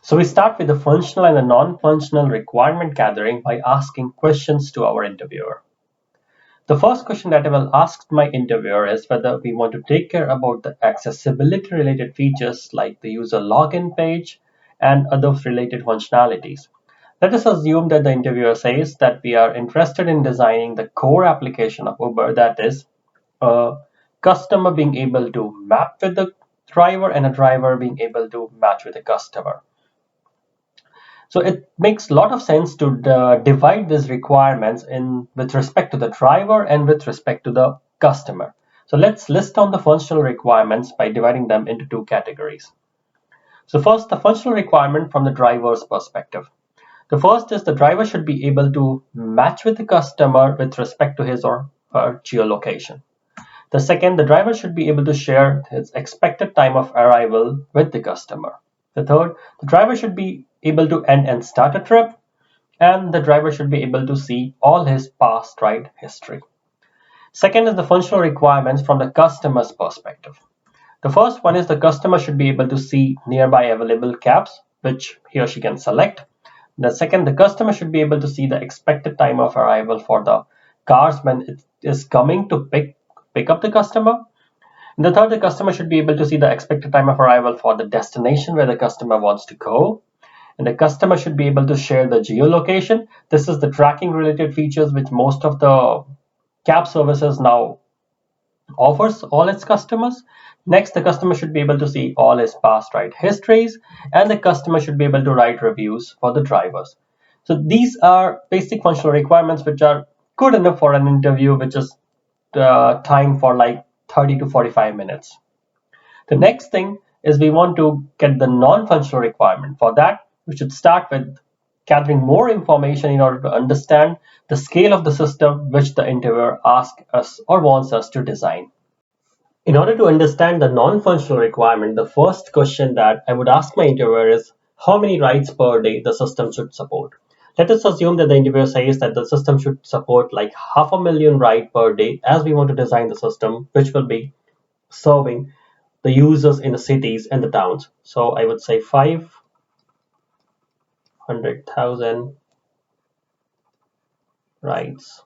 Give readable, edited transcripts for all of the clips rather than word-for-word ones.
So we start with the functional and the non-functional requirement gathering by asking questions to our interviewer. The first question that I will ask my interviewer is whether we want to take care about the accessibility related features like the user login page and other related functionalities. Let us assume that the interviewer says that we are interested in designing the core application of Uber, that is, a customer being able to map with the driver and a driver being able to match with the customer. So it makes a lot of sense to divide these requirements in with respect to the driver and with respect to the customer. So let's list down the functional requirements by dividing them into two categories. So first, the functional requirement from the driver's perspective. The first is the driver should be able to match with the customer with respect to his or her geolocation. The second, the driver should be able to share his expected time of arrival with the customer. The third, the driver should be able to end and start a trip, and the driver should be able to see all his past ride history. Second is the functional requirements from the customer's perspective. The first one is the customer should be able to see nearby available cabs, which he or she can select. The second, the customer should be able to see the expected time of arrival for the cars when it is coming to pick up the customer. And the third, the customer should be able to see the expected time of arrival for the destination where the customer wants to go. And the customer should be able to share the geolocation. This is the tracking related features which most of the cab services now offers all its customers. Next, the customer should be able to see all his past ride histories, and the customer should be able to write reviews for the drivers. So these are basic functional requirements which are good enough for an interview, which is timed for like 30 to 45 minutes. The next thing is we want to get the non-functional requirement. For that, we should start with gathering more information in order to understand the scale of the system which the interviewer asks us or wants us to design. In order to understand the non-functional requirement, the first question that I would ask my interviewer is how many rides per day the system should support. Let us assume that the interviewer says that the system should support like 500,000 rides per day, as we want to design the system which will be serving the users in the cities and the towns. So I would say 500,000 rides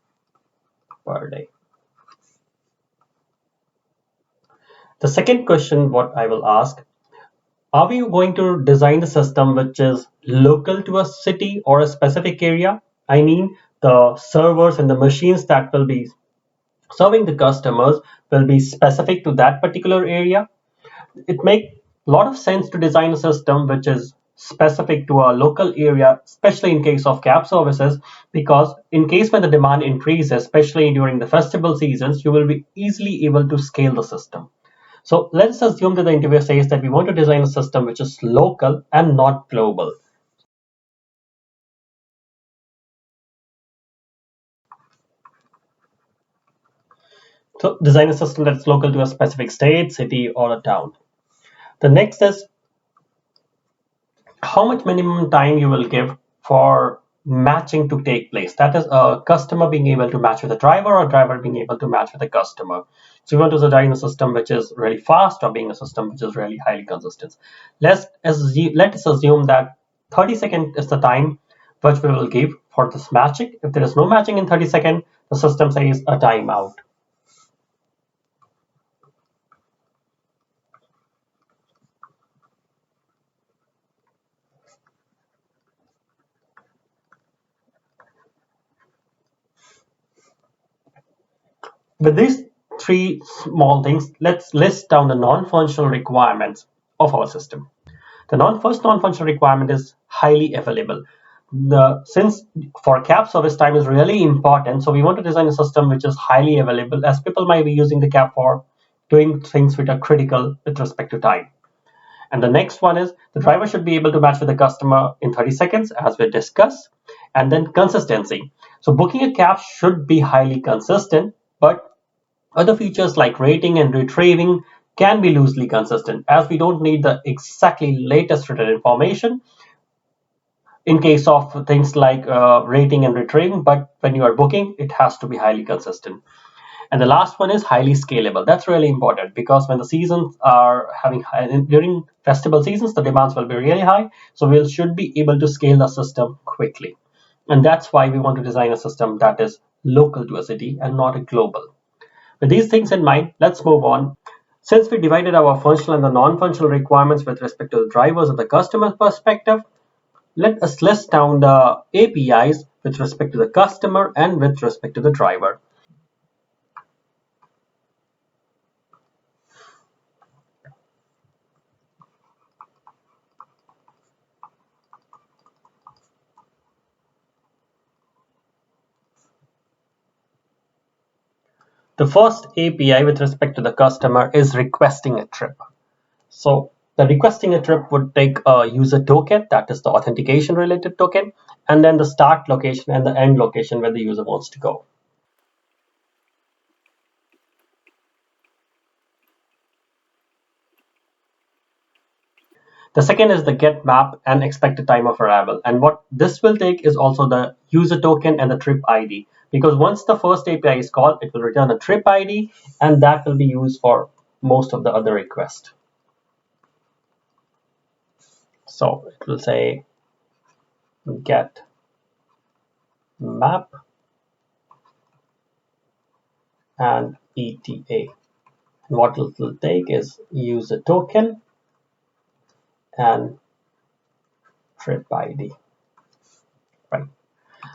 per day. The second question what I will ask, are we going to design the system which is local to a city or a specific area? I mean, the servers and the machines that will be serving the customers will be specific to that particular area. It makes a lot of sense to design a system which is specific to a local area, especially in case of cab services, because in case when the demand increases, especially during the festival seasons, you will be easily able to scale the system. So let's assume that the interviewer says that we want to design a system which is local and not global. So design a system that's local to a specific state, city, or a town. The next is how much minimum time you will give for matching to take place. That is a customer being able to match with a driver or driver being able to match with a customer. So you want to design a system which is really fast or being a system which is really highly consistent. Let us assume that 30 seconds is the time which we will give for this matching. If there is no matching in 30 seconds, the system says a timeout. With these three small things, let's list down the non-functional requirements of our system. The first non-functional requirement is highly available. Since for cab service time is really important, so we want to design a system which is highly available, as people might be using the cab for doing things which are critical with respect to time. And the next one is the driver should be able to match with the customer in 30 seconds, as we discussed. And then consistency. So booking a cab should be highly consistent, but other features like rating and retrieving can be loosely consistent, as we don't need the exactly latest written information in case of things like rating and retrieving, but when you are booking, it has to be highly consistent. And the last one is highly scalable. That's really important because when the seasons are during festival seasons, the demands will be really high. So we should be able to scale the system quickly. And that's why we want to design a system that is local to a city and not a global. With these things in mind, let's move on. Since we divided our functional and the non-functional requirements with respect to the drivers and the customer perspective, let us list down the APIs with respect to the customer and with respect to the driver. The first API with respect to the customer is requesting a trip. So the requesting a trip would take a user token, that is the authentication related token, and then the start location and the end location where the user wants to go. The second is the get map and expected time of arrival. And what this will take is also the user token and the trip ID. Because once the first API is called, it will return a trip ID, and that will be used for most of the other requests. So it will say get map and ETA. And what it will take is user token and trip ID. Right.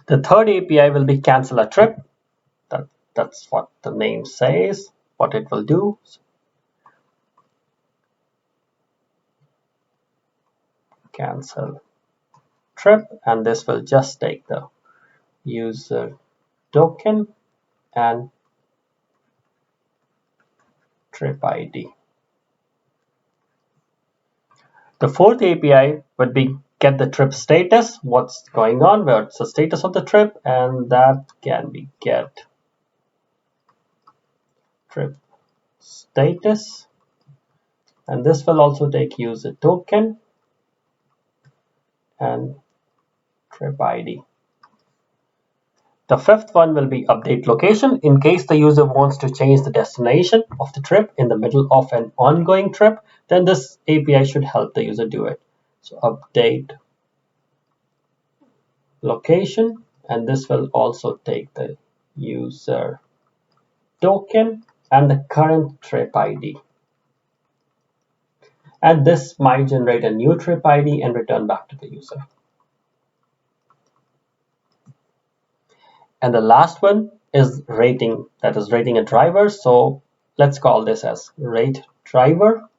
The third API will be cancel a trip. That's what the name says, what it will do. Cancel trip, and this will just take the user token and trip ID. The fourth API would be get the trip status, what's going on, what's the status of the trip, and that can be get trip status, and this will also take user token and trip ID. The fifth one will be update location in case the user wants to change the destination of the trip in the middle of an ongoing trip, then this API should help the user do it. So update location, and this will also take the user token and the current trip ID. And this might generate a new trip ID and return back to the user. And the last one is rating, that is rating a driver. So let's call this as rate driver.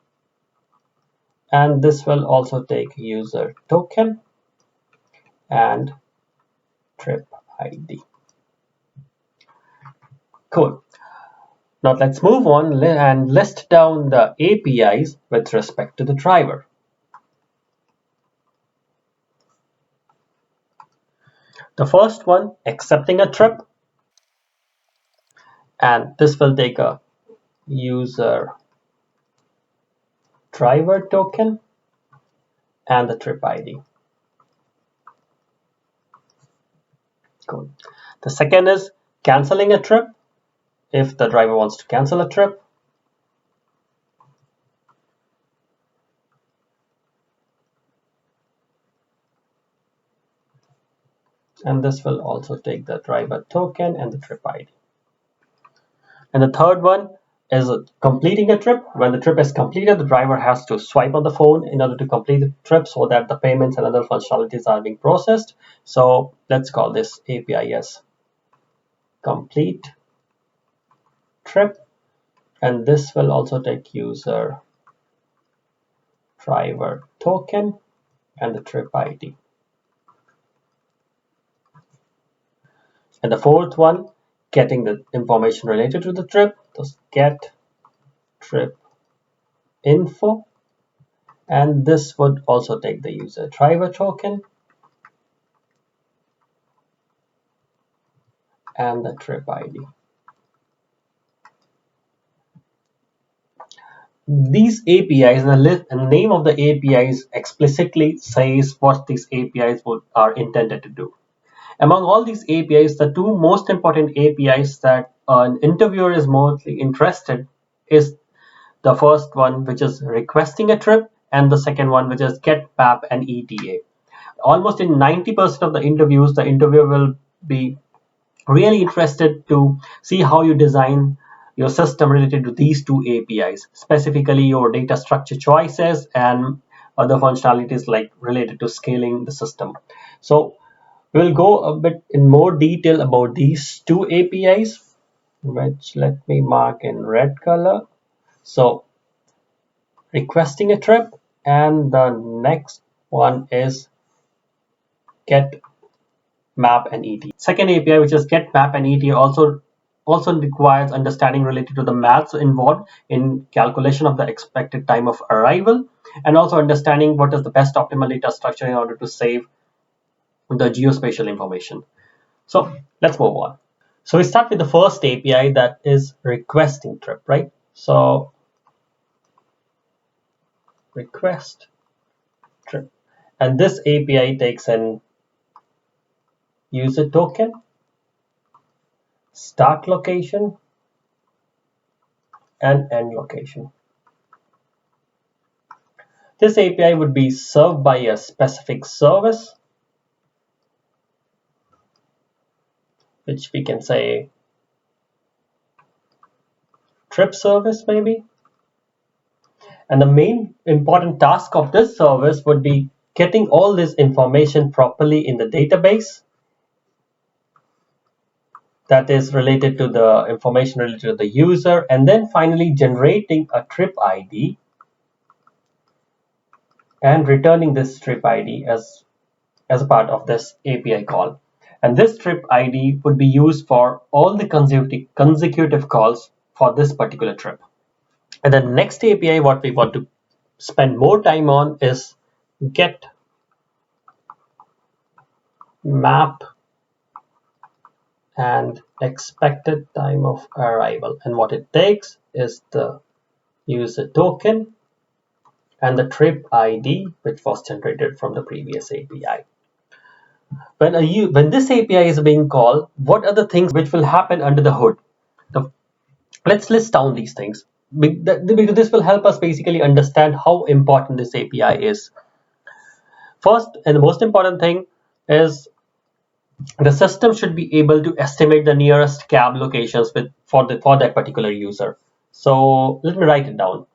And this will also take user token and trip ID. Cool. Now let's move on and list down the APIs with respect to the driver. The first one, accepting a trip, and this will take a user driver token and the trip ID. Cool. The second is canceling a trip, if the driver wants to cancel a trip. And this will also take the driver token and the trip ID. And the third one is completing a trip. When the trip is completed, the driver has to swipe on the phone in order to complete the trip so that the payments and other functionalities are being processed. So let's call this API as complete trip. And this will also take user driver token and the trip ID. And the fourth one, getting the information related to the trip, just get trip info, and this would also take the user driver token and the trip ID. These APIs, the name of the APIs explicitly says what these APIs are intended to do. Among all these APIs, the two most important APIs that an interviewer is mostly interested is the first one, which is requesting a trip, and the second one, which is get map and ETA. Almost in 90% of the interviews, the interviewer will be really interested to see how you design your system related to these two APIs, specifically your data structure choices and other functionalities like related to scaling the system. So we'll go a bit in more detail about these two APIs, which let me mark in red color. So requesting a trip, and the next one is get map and ETA. Second API, which is get map and ETA, also requires understanding related to the maths involved in calculation of the expected time of arrival, and also understanding what is the best optimal data structure in order to save the geospatial information. So let's move on. So we start with the first API, that is requesting trip, right? So request trip, and this API takes an user token, start location, and end location. This API would be served by a specific service, which we can say trip service maybe. And the main important task of this service would be getting all this information properly in the database, that is related to the information related to the user, and then finally generating a trip ID and returning this trip ID as a part of this API call. And this trip ID would be used for all the consecutive calls for this particular trip. And the next API, what we want to spend more time on, is get map and expected time of arrival. And what it takes is the user token and the trip ID, which was generated from the previous API. When this API is being called, what are the things which will happen under the hood? Let's list down these things, because this will help us basically understand how important this API is. First, and the most important thing is the system should be able to estimate the nearest cab locations for that particular user. So let me write it down.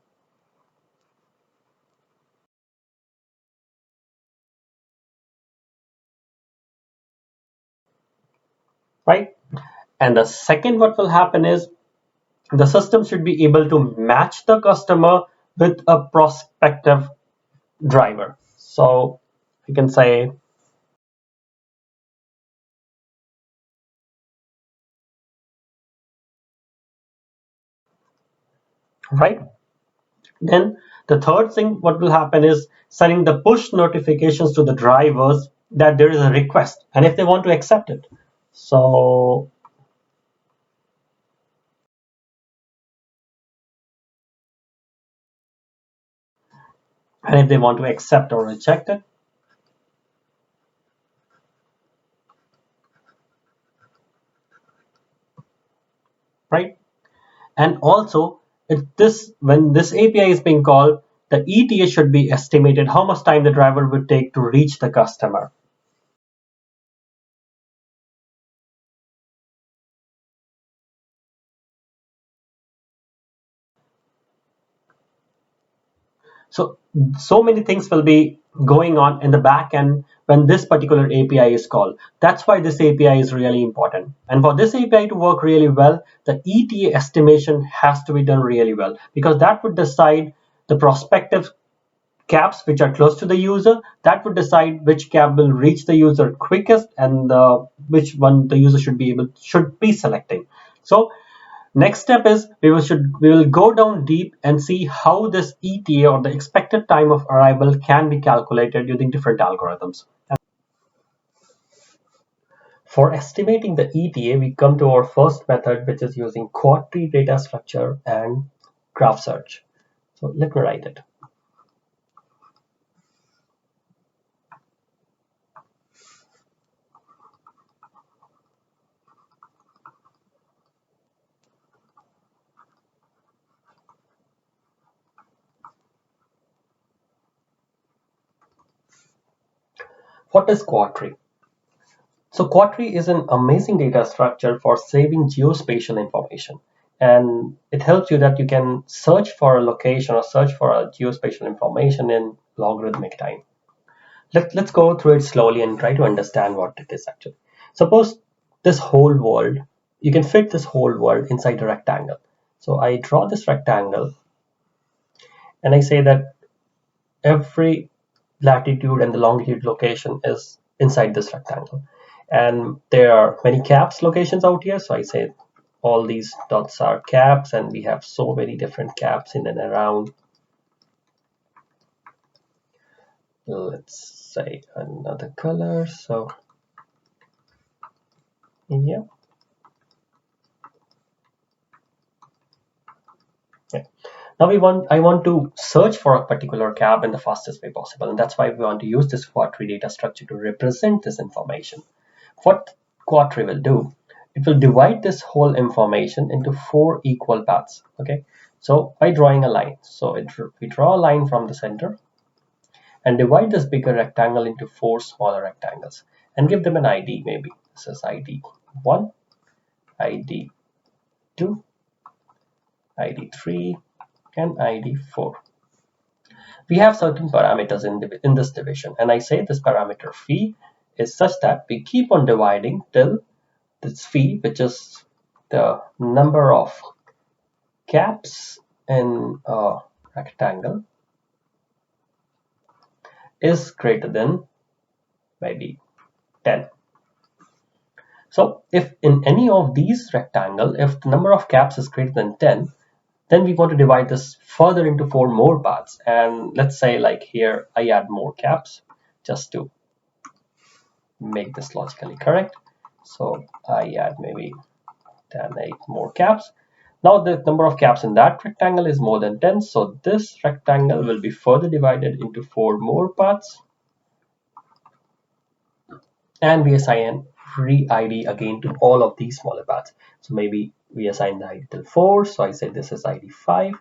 Right? And the second, what will happen is the system should be able to match the customer with a prospective driver. So you can say, right? Then the third thing, what will happen is sending the push notifications to the drivers that there is a request and if they want to accept it. So, and if they want to accept or reject it, right? And also, when this API is being called, the ETA should be estimated how much time the driver would take to reach the customer. So many things will be going on in the back end when this particular API is called. That's why this API is really important. And for this API to work really well, the ETA estimation has to be done really well, because that would decide the prospective cabs which are close to the user. That would decide which cab will reach the user quickest, and which one the user should be selecting. So next step is we will go down deep and see how this ETA, or the expected time of arrival, can be calculated using different algorithms. For estimating the ETA, we come to our first method, which is using quad tree data structure and graph search. So let me write it. What is quadtree? So quadtree is an amazing data structure for saving geospatial information. And it helps you that you can search for a location or search for a geospatial information in logarithmic time. Let's go through it slowly and try to understand what it is actually. Suppose this whole world, you can fit this whole world inside a rectangle. So I draw this rectangle and I say that every latitude and the longitude location is inside this rectangle. And there are many caps locations out here. So I say all these dots are caps, and we have so many different caps in and around. Let's say another color. So yeah. Yeah. Now I want to search for a particular cap in the fastest way possible, and that's why we want to use this quadtree data structure to represent this information. What quadtree will do, it will divide this whole information into 4 equal paths. Okay, so by drawing a line, so we draw a line from the center and divide this bigger rectangle into 4 smaller rectangles and give them an ID. Maybe this is ID 1, ID 2, ID 3, and ID 4. We have certain parameters in this division, and I say this parameter phi is such that we keep on dividing till this phi, which is the number of caps in a rectangle, is greater than maybe 10. So if in any of these rectangle, if the number of caps is greater than 10, then we want to divide this further into 4 more parts. And let's say like here, I add more caps just to make this logically correct. So I add maybe 10, 8 more caps. Now the number of caps in that rectangle is more than 10. So this rectangle will be further divided into 4 more parts. And we assign free ID again to all of these smaller parts. So maybe we assign the ID till 4. So I say this is ID 5,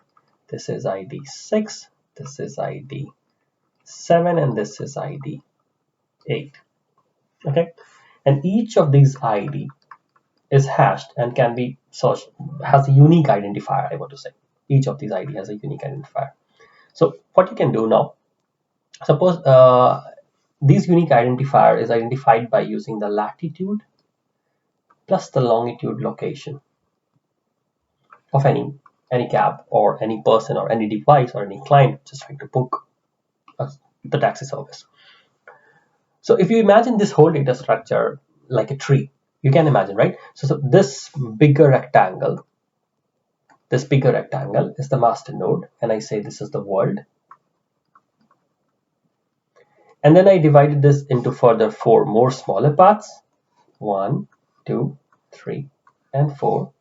this is ID 6, this is ID 7, and this is ID 8. Okay, and each of these ID is hashed and can be searched, has a unique identifier. I want to say each of these ID has a unique identifier. So what you can do now, suppose this unique identifier is identified by using the latitude plus the longitude location of any cab or any person or any device or any client just trying to book the taxi service. So if you imagine this whole data structure like a tree, you can imagine, right? So this bigger rectangle is the master node, and I say this is the world. And then I divided this into further 4 more smaller parts, 1, 2, 3, and 4.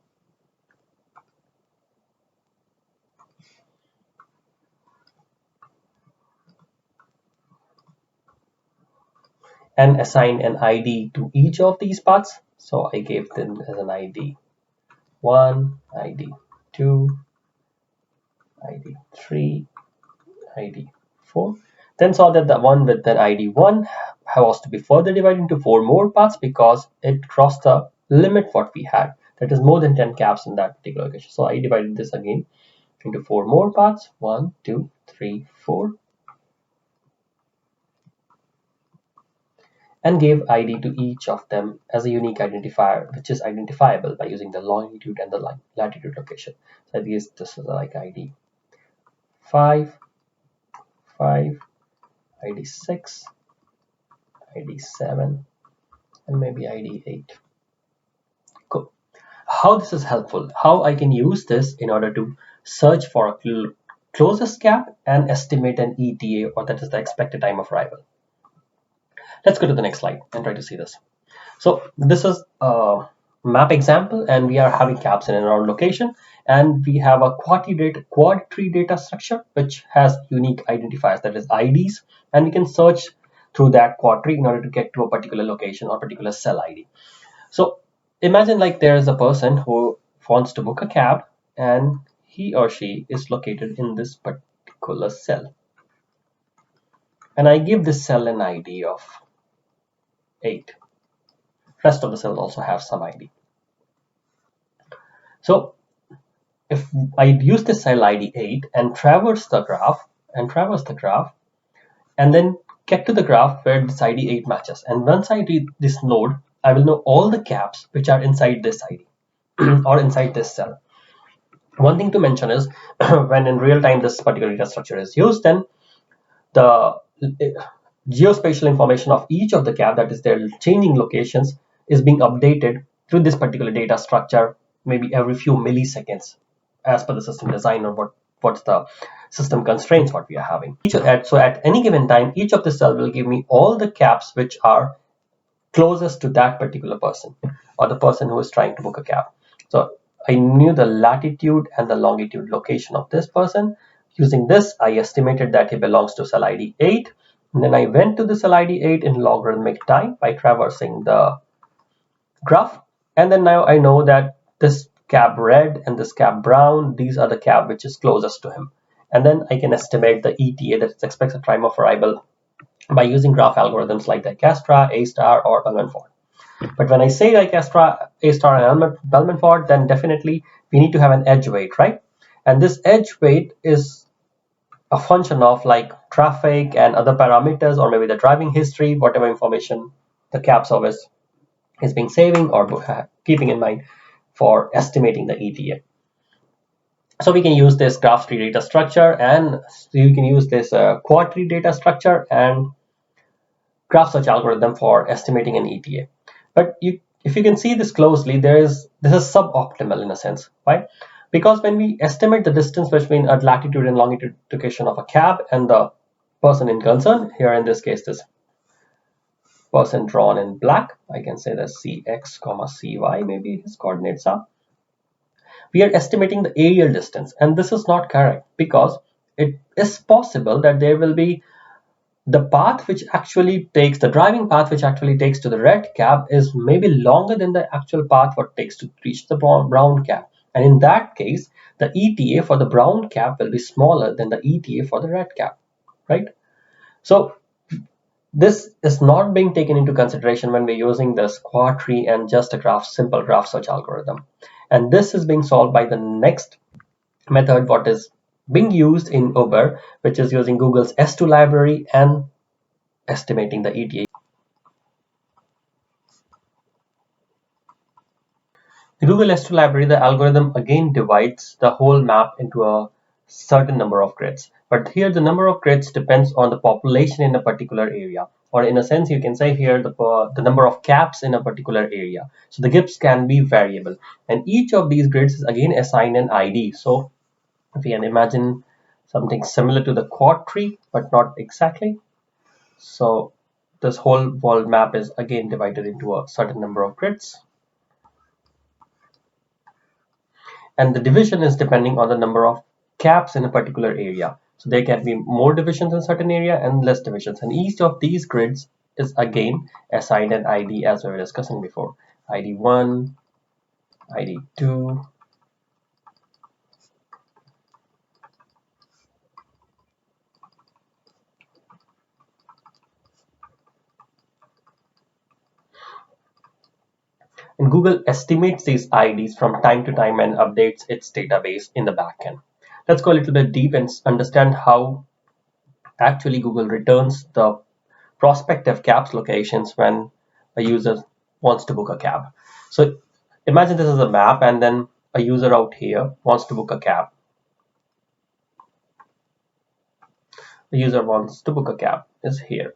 And assign an ID to each of these parts. So I gave them as an ID 1, ID 2, ID 3, ID 4. Then saw that the one with an ID 1 was to be further divided into 4 more parts because it crossed the limit what we had. That is more than 10 caps in that particular location. So I divided this again into 4 more parts, 1, 2, 3, 4, and gave ID to each of them as a unique identifier, which is identifiable by using the longitude and the latitude location. So this is like ID 5, 5, ID 6, ID 7, and maybe ID 8. Cool. How this is helpful, how I can use this in order to search for a closest gap and estimate an ETA, or that is the expected time of arrival. Let's go to the next slide and try to see this. So this is a map example, and we are having caps in and around location, and we have a quadtree data structure which has unique identifiers, that is IDs, and we can search through that quadtree in order to get to a particular location or particular cell ID. So imagine like there is a person who wants to book a cab, and he or she is located in this particular cell, and I give this cell an ID of 8. Rest of the cells also have some ID. So if I use the cell ID 8 and traverse the graph, and then get to the graph where this ID 8 matches, and once I read this node, I will know all the caps which are inside this ID or inside this cell. One thing to mention is when in real time this particular data structure is used, then the geospatial information of each of the cap, that is their changing locations, is being updated through this particular data structure maybe every few milliseconds as per the system design or what's the system constraints what we are having. So at any given time, each of the cell will give me all the caps which are closest to that particular person or the person who is trying to book a cab. So I knew the latitude and the longitude location of this person. Using this, I estimated that he belongs to cell ID 8. And then I went to the cell ID 8 in logarithmic time by traversing the graph. And then now I know that this cab red and this cab brown, these are the cab which is closest to him. And then I can estimate the ETA, that is expected time of arrival, by using graph algorithms like Dijkstra, A star, or Bellman-Ford. But when I say Dijkstra, A star, and Bellman-Ford, then definitely we need to have an edge weight, right? And this edge weight is a function of like traffic and other parameters, or maybe the driving history, whatever information the cab service is being saving or keeping in mind for estimating the ETA. So we can use this graph tree data structure, and you can use this quad tree data structure and graph search algorithm for estimating an ETA. But if you can see this closely, this is suboptimal in a sense, right? Because when we estimate the distance between a latitude and longitude location of a cab and the person in concern, here in this case, this person drawn in black, I can say that CX, CY, maybe his coordinates are. We are estimating the aerial distance, and this is not correct because it is possible that there will be the path which actually takes the driving path which actually takes to the red cab is maybe longer than the actual path what takes to reach the brown cab, and in that case the ETA for the brown cab will be smaller than the ETA for the red cab, right? So this is not being taken into consideration when we're using this quad tree and just a simple graph search algorithm, and this is being solved by the next method what is being used in Uber, which is using Google's S2 library and estimating the ETA. The Google S2 library, the algorithm again divides the whole map into a certain number of grids. But here the number of grids depends on the population in a particular area. Or in a sense, you can say here the number of caps in a particular area. So the grids can be variable. And each of these grids is again assigned an ID. So if we can imagine something similar to the quad tree, but not exactly. So this whole world map is again divided into a certain number of grids. And the division is depending on the number of caps in a particular area. So there can be more divisions in a certain area and less divisions. And each of these grids is again assigned an ID as we were discussing before. ID 1, ID 2, and Google estimates these IDs from time to time and updates its database in the backend. Let's go a little bit deep and understand how actually Google returns the prospective cabs locations when a user wants to book a cab. So imagine this is a map, and then a user out here wants to book a cab. The user wants to book a cab is here.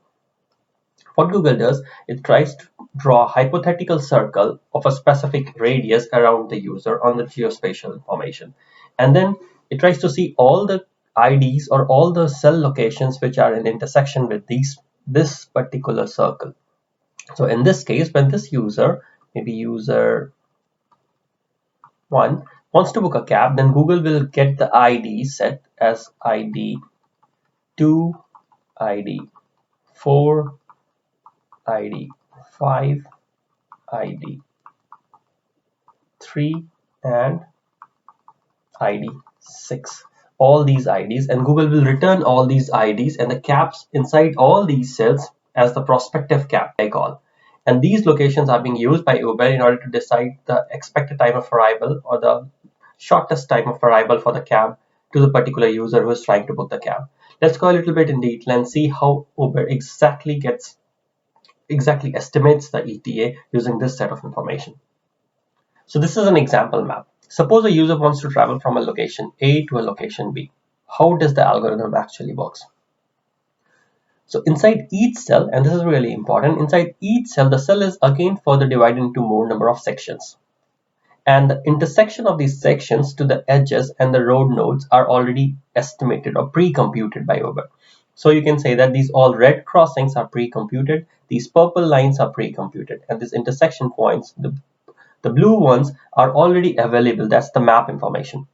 What Google does, it tries to draw a hypothetical circle of a specific radius around the user on the geospatial information. And then it tries to see all the IDs or all the cell locations which are in intersection with this particular circle. So in this case, when this user, maybe user 1, wants to book a cab, then Google will get the ID set as ID 2, ID 4, ID 5, ID 3, and ID 6. All these IDs, and Google will return all these IDs and the caps inside all these cells as the prospective cap I call. And these locations are being used by Uber in order to decide the expected time of arrival or the shortest time of arrival for the cab to the particular user who is trying to book the cab. Let's go a little bit in detail and see how Uber exactly estimates the ETA using this set of information. So this is an example map. Suppose a user wants to travel from a location A to a location B. How does the algorithm actually works? So inside each cell, and this is really important, inside each cell, the cell is again further divided into more number of sections. And the intersection of these sections to the edges and the road nodes are already estimated or pre-computed by Uber. So you can say that these all red crossings are pre-computed, these purple lines are pre-computed, and these intersection points, the blue ones, are already available. That's the map information.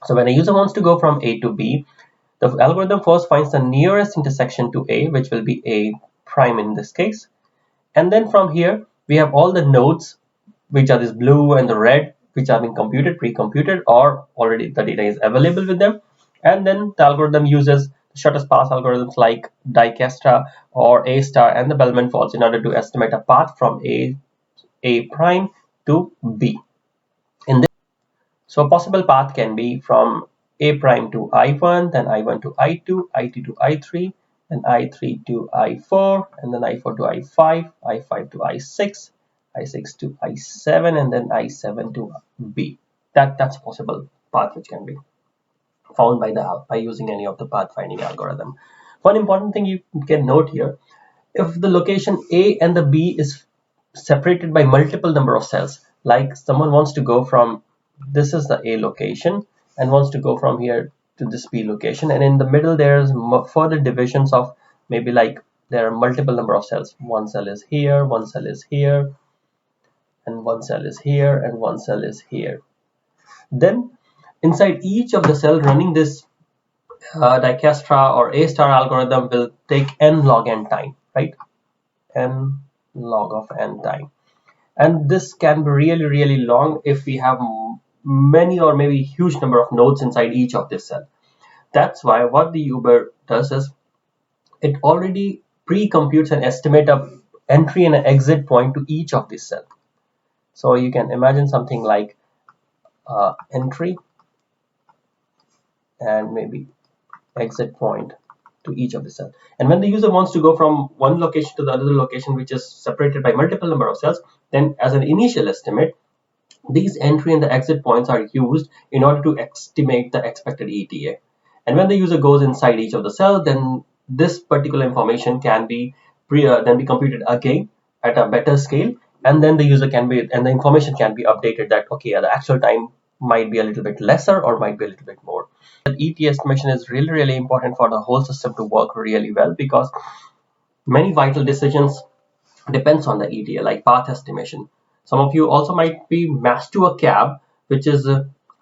So when a user wants to go from A to B, the algorithm first finds the nearest intersection to A, which will be A prime in this case. And then from here, we have all the nodes, which are this blue and the red, which are being computed, pre-computed, or already the data is available with them. And then the algorithm uses shortest path algorithms like Dijkstra or A star and the Bellman faults in order to estimate a path from A prime to B. So a possible path can be from A prime to I1, then I1 to I2, I2 to I3, then I3 to I4, and then I4 to I5, I5 to I6, I6 to I7, and then I7 to B. That's a possible path which can be found by using any of the path finding algorithm. One important thing you can note here, if the location A and the B is separated by multiple number of cells, like someone wants to go from, this is the A location, and wants to go from here to this B location, and in the middle there's further divisions of maybe like there are multiple number of cells. One cell is here, one cell is here, and one cell is here, and one cell is here. Then inside each of the cell running this Dijkstra or A star algorithm will take n log n time, right? N log of n time. And this can be really long if we have many or maybe huge number of nodes inside each of this cell. That's why what the Uber does is it already pre-computes an estimate of entry and exit point to each of these cells. So you can imagine something like entry and maybe exit point to each of the cells. And when the user wants to go from one location to the other location, which is separated by multiple number of cells, then as an initial estimate, these entry and the exit points are used in order to estimate the expected ETA. And when the user goes inside each of the cells, then this particular information can be then be computed again at a better scale, and then the user can be, and the information can be updated that okay, the actual time might be a little bit lesser or might be a little bit more. That ETA estimation is really important for the whole system to work really well, because many vital decisions depends on the ETA, like path estimation. Some of you also might be matched to a cab which is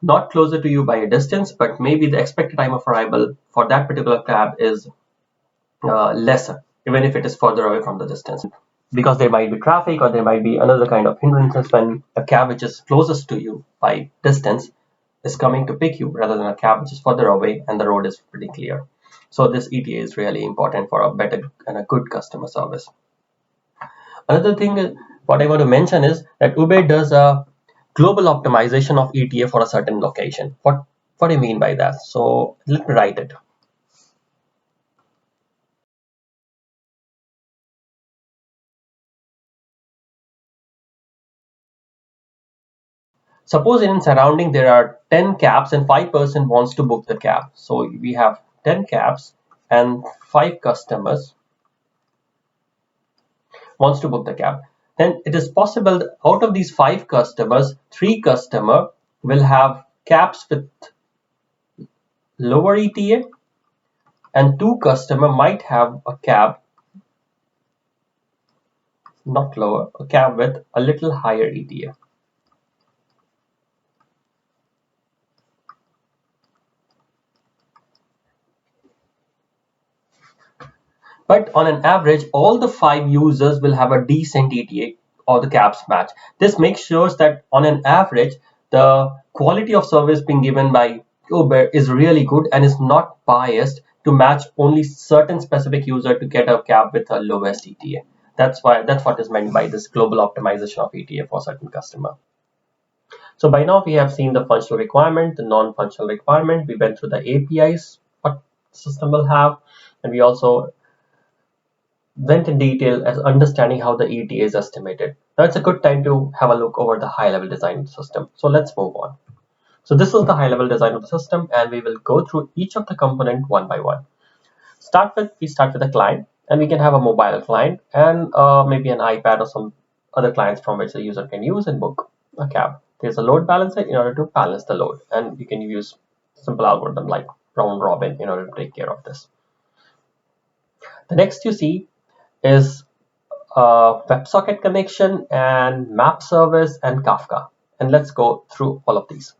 not closer to you by a distance, but maybe the expected time of arrival for that particular cab is lesser, even if it is further away from the distance. Because there might be traffic or there might be another kind of hindrances when a cab which is closest to you by distance is coming to pick you rather than a cab which is further away and the road is pretty clear. So this ETA is really important for a better and a good customer service. Another thing what I want to mention is that Uber does a global optimization of ETA for a certain location. What do you mean by that? So let me write it. Suppose in surrounding there are 10 cabs and 5% wants to book the cab. So we have 10 cabs and 5 customers wants to book the cab. Then it is possible that out of these 5 customers, 3 customers will have cabs with lower ETA, and 2 customers might have a cab, not lower, a cab with a little higher ETA. But on an average, all the 5 users will have a decent ETA or the cabs match. This makes sure that on an average, the quality of service being given by Uber is really good and is not biased to match only certain specific user to get a cab with a lowest ETA. That's what is meant by this global optimization of ETA for certain customer. So by now we have seen the functional requirement, the non-functional requirement. We went through the APIs what system will have, and we also went in detail as understanding how the ETA is estimated. Now it's a good time to have a look over the high-level design system. So let's move on. So this is the high-level design of the system, and we will go through each of the component one by one. We start with a client, and we can have a mobile client and maybe an iPad or some other clients from which the user can use and book a cab. There's a load balancer in order to balance the load, and you can use simple algorithm like round robin in order to take care of this. The next you see is WebSocket connection and map service and Kafka. And let's go through all of these.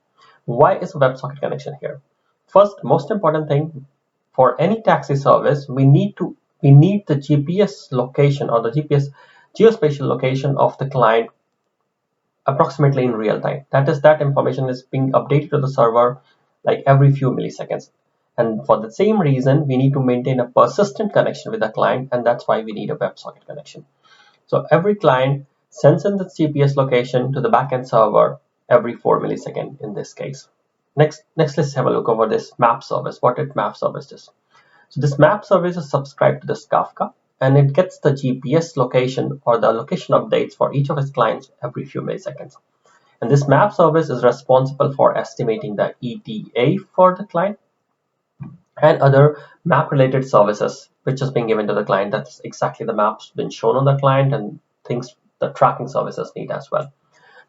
Why is WebSocket connection here? First, most important thing, for any taxi service, we need the GPS location or the GPS geospatial location of the client approximately in real time. That is, that information is being updated to the server like every few milliseconds. And for the same reason, we need to maintain a persistent connection with the client, and that's why we need a WebSocket connection. So every client sends in the GPS location to the backend server every 4 milliseconds in this case. Next, let's have a look over this map service. What it map service is. So this map service is subscribed to this Kafka, and it gets the GPS location or the location updates for each of its clients every few milliseconds. And this map service is responsible for estimating the ETA for the client and other map related services which is being given to the client. That's exactly the maps been shown on the client and things the tracking services need as well.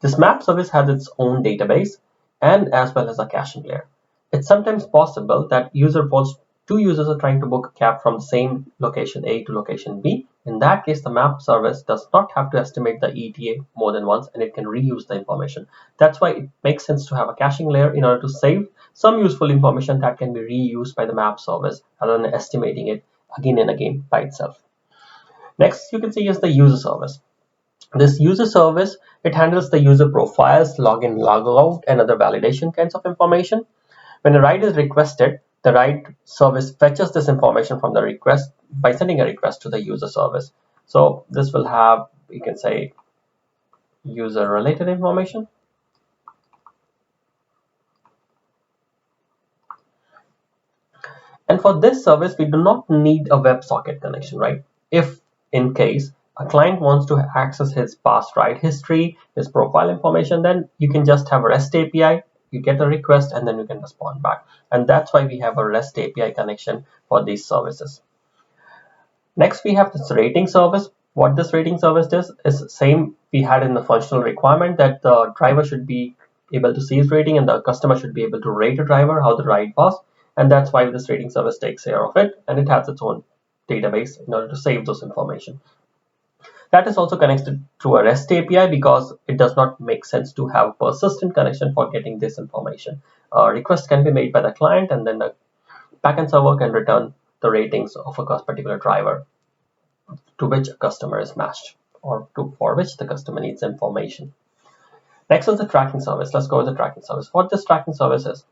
This map service has its own database and as well as a caching layer. It's sometimes possible that two users are trying to book a cab from the same location A to location B. In that case, the map service does not have to estimate the ETA more than once, and it can reuse the information. That's why it makes sense to have a caching layer in order to save some useful information that can be reused by the map service rather than estimating it again and again by itself. Next, you can see is the user service. This user service, it handles the user profiles, login, logout, and other validation kinds of information. When a ride is requested, the ride service fetches this information from the request by sending a request to the user service. So this will have, you can say, user related information. And for this service, we do not need a WebSocket connection, right? If in case a client wants to access his past ride history, his profile information, then you can just have a REST API. You get a request and then you can respond back. And that's why we have a REST API connection for these services. Next, we have this rating service. What this rating service does is the same we had in the functional requirement that the driver should be able to see his rating and the customer should be able to rate a driver, how the ride was. And that's why this rating service takes care of it. And it has its own database in order to save those information. That is also connected through a REST API because it does not make sense to have persistent connection for getting this information. A request can be made by the client and then the backend server can return the ratings of a particular driver to which a customer is matched or for which the customer needs information. Next is the tracking service. Let's go with the tracking service. What this tracking service is,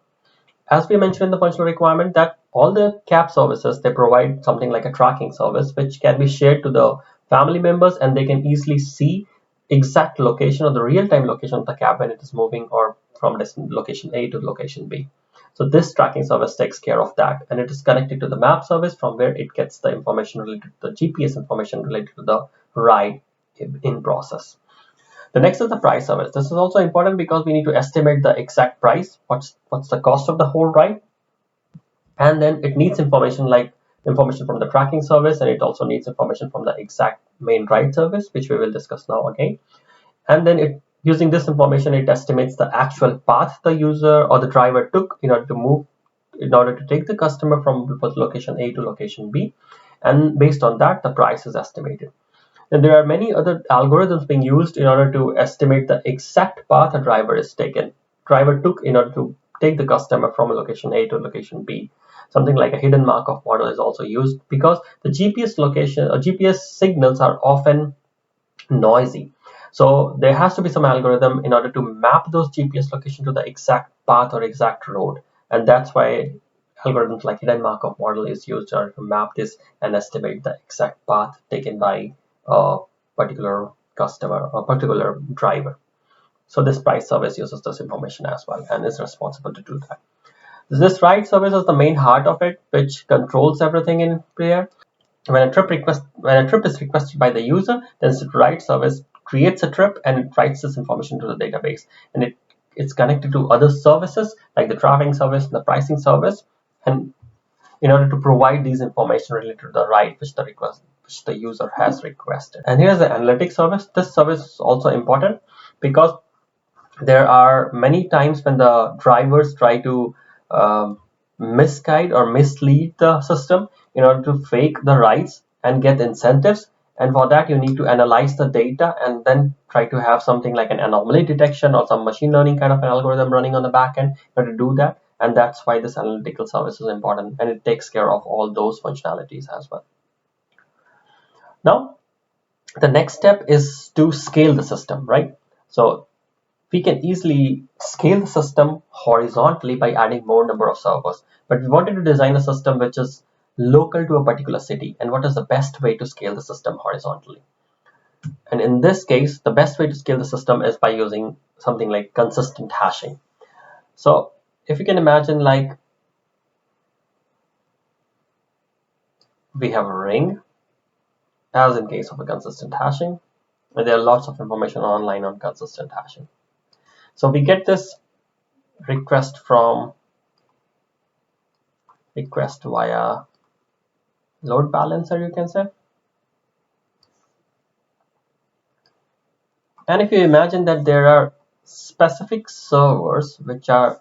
as we mentioned in the functional requirement, that all the cab services, they provide something like a tracking service which can be shared to the family members and they can easily see exact location or the real-time location of the cab when it is moving or from location A to location B. So this tracking service takes care of that, and it is connected to the map service from where it gets the information related to the GPS information related to the ride in process. The next is the price service. This is also important because we need to estimate the exact price. What's the cost of the whole ride? And then it needs information like information from the tracking service, and it also needs information from the exact main ride service, which we will discuss now again. And then using this information, it estimates the actual path the user or the driver took in order to take the customer from location A to location B. And based on that, the price is estimated. And there are many other algorithms being used in order to estimate the exact path a driver took in order to take the customer from location A to location B. Something like a hidden Markov model is also used because the GPS location or GPS signals are often noisy. So there has to be some algorithm in order to map those GPS location to the exact path or exact road. And that's why algorithms like hidden Markov model is used in order to map this and estimate the exact path taken by a particular customer or particular driver. So this price service uses this information as well and is responsible to do that. This ride service is the main heart of it, which controls everything in prayer. When a trip is requested by the user, then the ride service creates a trip and it writes this information to the database, and it's connected to other services like the tracking service and the pricing service, and in order to provide these information related to the ride which the user has requested. And here's the analytics service. This service is also important because there are many times when the drivers try to misguide or mislead the system in order to fake the rides and get incentives. And for that, you need to analyze the data and then try to have something like an anomaly detection or some machine learning kind of an algorithm running on the back end in order to do that. And that's why this analytical service is important, and it takes care of all those functionalities as well. Now, the next step is to scale the system, right? So we can easily scale the system horizontally by adding more number of servers. But we wanted to design a system which is local to a particular city. And what is the best way to scale the system horizontally? And in this case, the best way to scale the system is by using something like consistent hashing. So if you can imagine, like, we have a ring, as in case of a consistent hashing, and there are lots of information online on consistent hashing. So we get this request via load balancer, you can say. And if you imagine that there are specific servers which are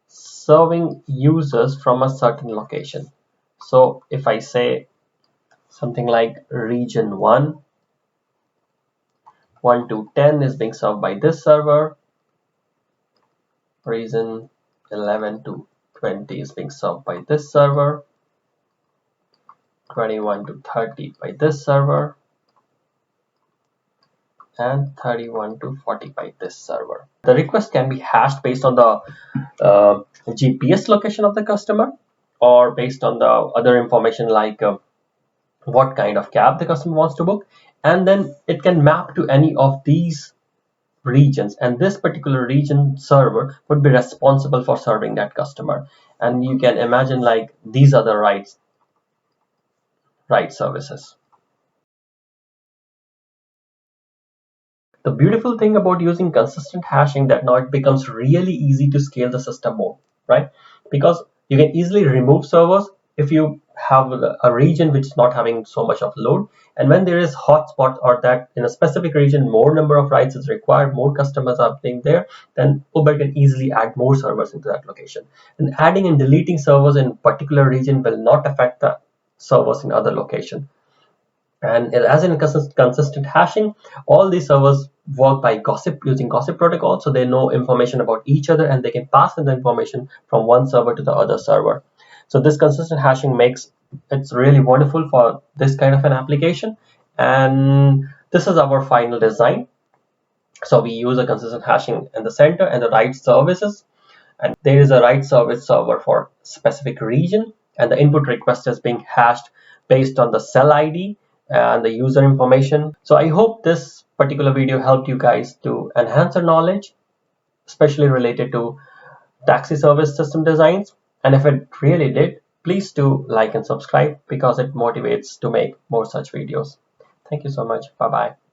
serving users from a certain location. So if I say something like region 1 to 10 is being served by this server, region 11 to 20 is being served by this server, 21 to 30 by this server, and 31 to 40 by this server. The request can be hashed based on the GPS location of the customer, or based on the other information like what kind of cab the customer wants to book, and then it can map to any of these regions, and this particular region server would be responsible for serving that customer. And you can imagine, like, these are the ride services. The beautiful thing about using consistent hashing, that now it becomes really easy to scale the system more, right? Because you can easily remove servers if you have a region which is not having so much of load, and when there is hotspot or that in a specific region more number of rides is required, more customers are being there, then Uber can easily add more servers into that location. And adding and deleting servers in particular region will not affect the servers in other location. And as in consistent hashing, all these servers work by using gossip protocol, so they know information about each other and they can pass in the information from one server to the other server. So this consistent hashing makes it's really wonderful for this kind of an application. And this is our final design. So we use a consistent hashing in the center and the right services, and there is a right service server for specific region, and the input request is being hashed based on the cell ID and the user information. So I hope this particular video helped you guys to enhance your knowledge, especially related to taxi service system designs. And if it really did, please do like and subscribe because it motivates to make more such videos. Thank you so much. Bye bye.